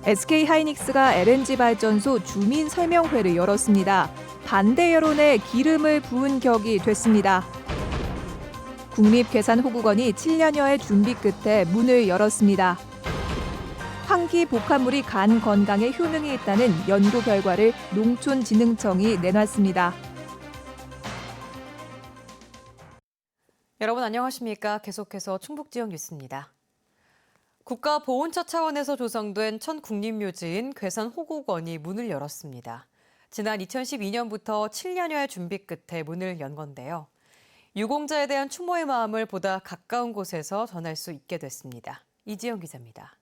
SK하이닉스가 LNG 발전소 주민 설명회를 열었습니다. 반대 여론에 기름을 부은 격이 됐습니다. 국립괴산호국원이 7년여의 준비 끝에 문을 열었습니다. 황기 복합물이 간 건강에 효능이 있다는 연구 결과를 농촌진흥청이 내놨습니다. 여러분 안녕하십니까? 계속해서 충북 지역 뉴스입니다. 국가보훈처 차원에서 조성된 첫 국립묘지인 괴산호국원이 문을 열었습니다. 지난 2012년부터 7년여의 준비 끝에 문을 연 건데요. 유공자에 대한 추모의 마음을 보다 가까운 곳에서 전할 수 있게 됐습니다. 이지영 기자입니다.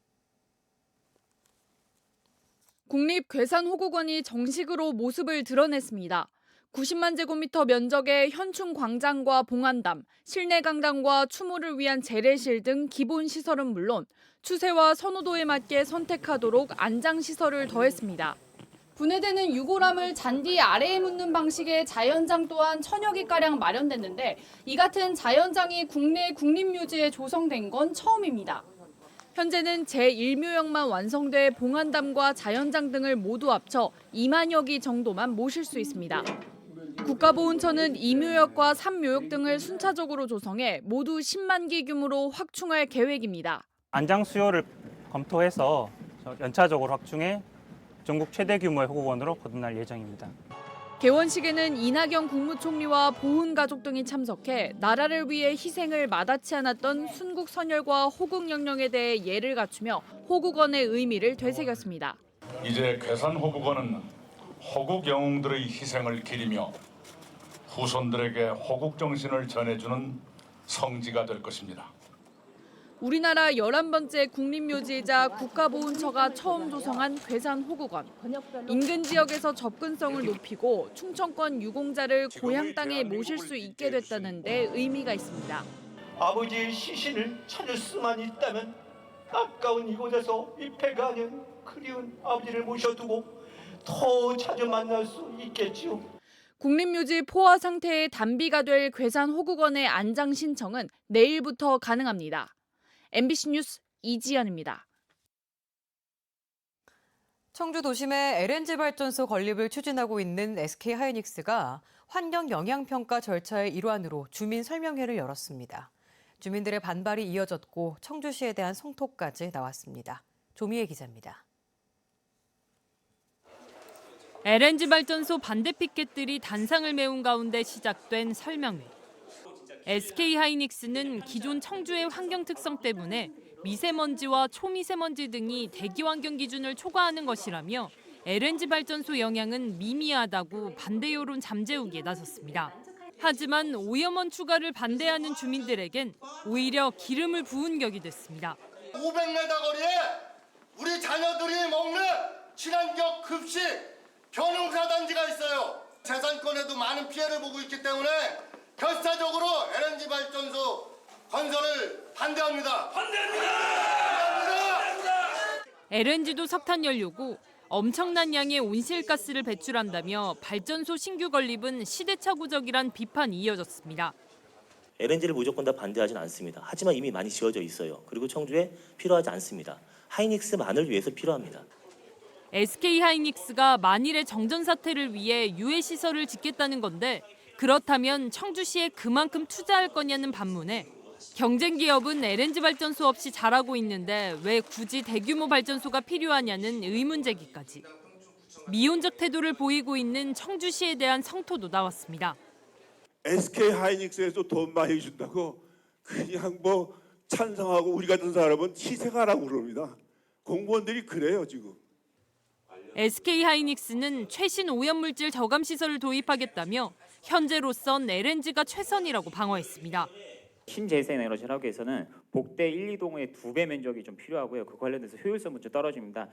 국립괴산호국원이 정식으로 모습을 드러냈습니다. 90만 제곱미터 면적의 현충 광장과 봉안담, 실내 강당과 추모를 위한 재래실 등 기본 시설은 물론 추세와 선호도에 맞게 선택하도록 안장시설을 더했습니다. 분해되는 유골함을 잔디 아래에 묻는 방식의 자연장 또한 1000여 개가량 마련됐는데 이 같은 자연장이 국내 국립묘지에 조성된 건 처음입니다. 현재는 제1묘역만 완성돼 봉안담과 자연장 등을 모두 합쳐 2만여 기 정도만 모실 수 있습니다. 국가보훈처는 2묘역과 3묘역 등을 순차적으로 조성해 모두 10만 기 규모로 확충할 계획입니다. 안장 수요를 검토해서 연차적으로 확충해 전국 최대 규모의 호국원으로 거듭날 예정입니다. 개원식에는 이낙연 국무총리와 보훈가족 등이 참석해 나라를 위해 희생을 마다치 않았던 순국 선열과 호국 영령에 대해 예를 갖추며 호국원의 의미를 되새겼습니다. 이제 괴산호국원은 호국 영웅들의 희생을 기리며 후손들에게 호국 정신을 전해주는 성지가 될 것입니다. 우리나라 11번째 국립묘지이자 국가보훈처가 처음 조성한 괴산호국원. 인근 지역에서 접근성을 높이고 충청권 유공자를 고향 땅에 모실 수 있게 됐다는 데 의미가 있습니다. 아버지의 시신을 찾을 수만 있다면 아까운 이곳에서 입회가 아닌 그리운 아버지를 모셔두고 더 자주 만날 수 있겠지요. 국립묘지 포화 상태의 단비가 될 괴산호국원의 안장 신청은 내일부터 가능합니다. MBC 뉴스 이지연입니다. 청주 도심에 LNG 발전소 건립을 추진하고 있는 SK하이닉스가 환경 영향평가 절차의 일환으로 주민 설명회를 열었습니다. 주민들의 반발이 이어졌고 청주시에 대한 성토까지 나왔습니다. 조미애 기자입니다. LNG 발전소 반대 피켓들이 단상을 메운 가운데 시작된 설명회. SK하이닉스는 기존 청주의 환경 특성 때문에 미세먼지와 초미세먼지 등이 대기 환경 기준을 초과하는 것이라며 LNG 발전소 영향은 미미하다고 반대 여론 잠재우기에 나섰습니다. 하지만 오염원 추가를 반대하는 주민들에겐 오히려 기름을 부은 격이 됐습니다. 500m 거리에 우리 자녀들이 먹는 친환경 급식 변용사 단지가 있어요. 재산권에도 많은 피해를 보고 있기 때문에 결사적으로 LNG 발전소 건설을 반대합니다. 반대합니다. LNG도 석탄 연료고 엄청난 양의 온실가스를 배출한다며 발전소 신규 건립은 시대착오적이란 비판이 이어졌습니다. LNG를 무조건 다 반대하진 않습니다. 하지만 이미 많이 지어져 있어요. 그리고 청주에 필요하지 않습니다. 하이닉스만을 위해서 필요합니다. SK하이닉스가 만일의 정전 사태를 위해 유해 시설을 짓겠다는 건데 그렇다면 청주시에 그만큼 투자할 거냐는 반문에 경쟁 기업은 LNG 발전소 없이 잘하고 있는데 왜 굳이 대규모 발전소가 필요하냐는 의문 제기까지. 미온적 태도를 보이고 있는 청주시에 대한 성토도 나왔습니다. SK하이닉스에서 돈 많이 준다고 그냥 찬성하고 우리 같은 사람은 희생하라고 그럽니다. 공무원들이 그래요 지금. SK하이닉스는 최신 오염물질 저감 시설을 도입하겠다며 현재로선 LNG가 최선이라고 방어했습니다. 신재생 에너지를 하기 위해서는 복대 1, 2동의 2배 면적이 좀 필요하고요. 그 관련돼서 효율성은 좀 떨어집니다.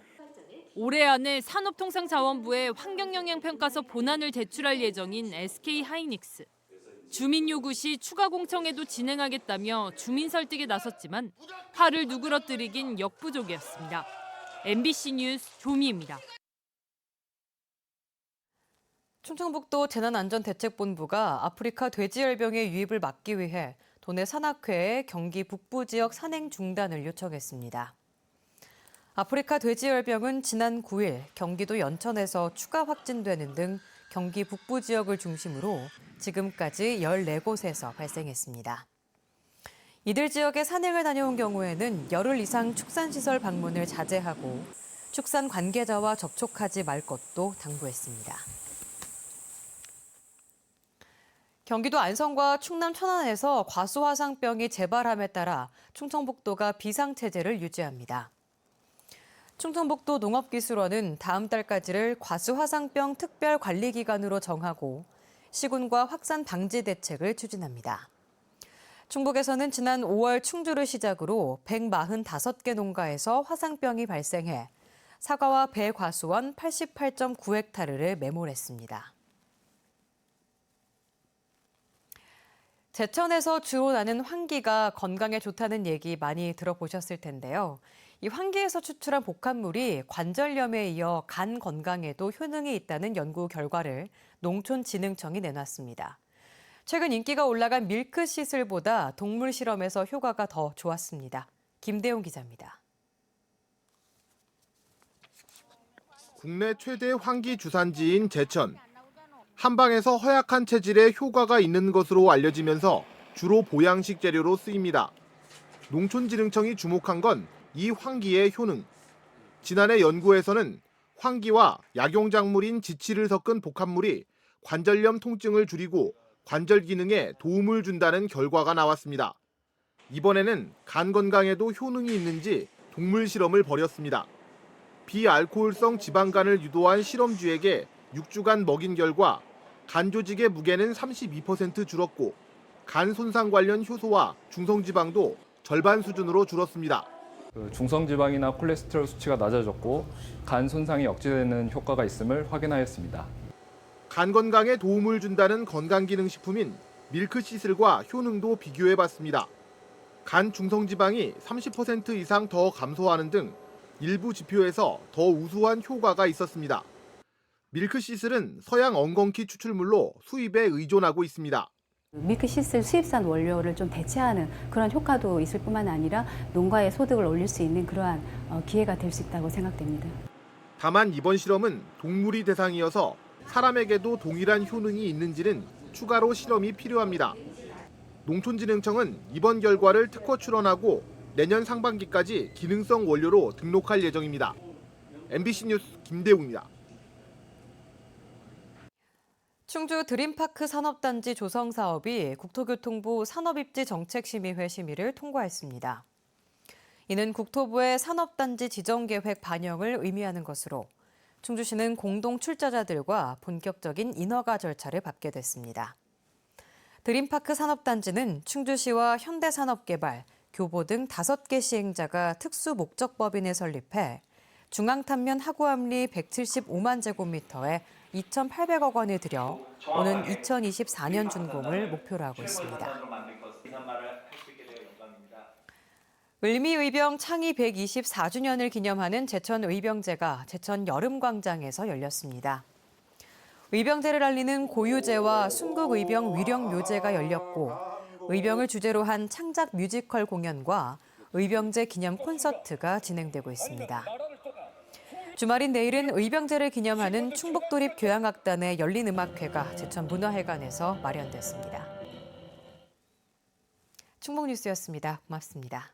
올해 안에 산업통상자원부에 환경영향평가서 본안을 제출할 예정인 SK하이닉스. 주민 요구 시 추가 공청회도 진행하겠다며 주민 설득에 나섰지만 팔을 누그러뜨리긴 역부족이었습니다. MBC 뉴스 조미입니다. 충청북도 재난안전대책본부가 아프리카 돼지열병의 유입을 막기 위해 도내 산악회에 경기 북부 지역 산행 중단을 요청했습니다. 아프리카 돼지열병은 지난 9일 경기도 연천에서 추가 확진되는 등 경기 북부 지역을 중심으로 지금까지 14곳에서 발생했습니다. 이들 지역에 산행을 다녀온 경우에는 열흘 이상 축산시설 방문을 자제하고 축산 관계자와 접촉하지 말 것도 당부했습니다. 경기도 안성과 충남 천안에서 과수화상병이 재발함에 따라 충청북도가 비상체제를 유지합니다. 충청북도 농업기술원은 다음 달까지를 과수화상병 특별관리기간으로 정하고 시군과 확산 방지 대책을 추진합니다. 충북에서는 지난 5월 충주를 시작으로 145개 농가에서 화상병이 발생해 사과와 배 과수원 88.9헥타르를 매몰했습니다. 제천에서 주로 나는 황기가 건강에 좋다는 얘기 많이 들어보셨을 텐데요. 이 황기에서 추출한 복합물이 관절염에 이어 간 건강에도 효능이 있다는 연구 결과를 농촌진흥청이 내놨습니다. 최근 인기가 올라간 밀크시슬보다 동물 실험에서 효과가 더 좋았습니다. 김대용 기자입니다. 국내 최대 황기 주산지인 제천. 한방에서 허약한 체질에 효과가 있는 것으로 알려지면서 주로 보양식 재료로 쓰입니다. 농촌진흥청이 주목한 건 이 황기의 효능. 지난해 연구에서는 황기와 약용작물인 지치를 섞은 복합물이 관절염 통증을 줄이고 관절 기능에 도움을 준다는 결과가 나왔습니다. 이번에는 간 건강에도 효능이 있는지 동물 실험을 벌였습니다. 비알코올성 지방간을 유도한 실험쥐에게 6주간 먹인 결과 간 조직의 무게는 32% 줄었고 간 손상 관련 효소와 중성지방도 절반 수준으로 줄었습니다. 중성지방이나 콜레스테롤 수치가 낮아졌고 간 손상이 억제되는 효과가 있음을 확인하였습니다. 간 건강에 도움을 준다는 건강기능식품인 밀크시슬과 효능도 비교해봤습니다. 간 중성지방이 30% 이상 더 감소하는 등 일부 지표에서 더 우수한 효과가 있었습니다. 밀크시슬은 서양 엉겅퀴 추출물로 수입에 의존하고 있습니다. 밀크시슬 수입산 원료를 좀 대체하는 그런 효과도 있을 뿐만 아니라 농가의 소득을 올릴 수 있는 그러한 기회가 될 수 있다고 생각됩니다. 다만 이번 실험은 동물이 대상이어서 사람에게도 동일한 효능이 있는지는 추가로 실험이 필요합니다. 농촌진흥청은 이번 결과를 특허 출원하고 내년 상반기까지 기능성 원료로 등록할 예정입니다. MBC 뉴스 김대웅입니다. 충주 드림파크 산업단지 조성 사업이 국토교통부 산업입지정책심의회 심의를 통과했습니다. 이는 국토부의 산업단지 지정계획 반영을 의미하는 것으로 충주시는 공동 출자자들과 본격적인 인허가 절차를 밟게 됐습니다. 드림파크 산업단지는 충주시와 현대산업개발, 교보 등 5개 시행자가 특수목적법인을 설립해 중앙탄면 하구암리 175만 제곱미터에 2,800억 원을 들여 오는 2024년 준공을 목표로 하고 있습니다. 을미의병 창위 124주년을 기념하는 제천의병제가 제천 여름광장에서 열렸습니다. 의병제를 알리는 고유제와 순국의병 위령묘제가 열렸고 의병을 주제로 한 창작 뮤지컬 공연과 의병제 기념 콘서트가 진행되고 있습니다. 주말인 내일은 의병제를 기념하는 충북도립교향악단의 열린음악회가 제천문화회관에서 마련됐습니다. 충북뉴스였습니다. 고맙습니다.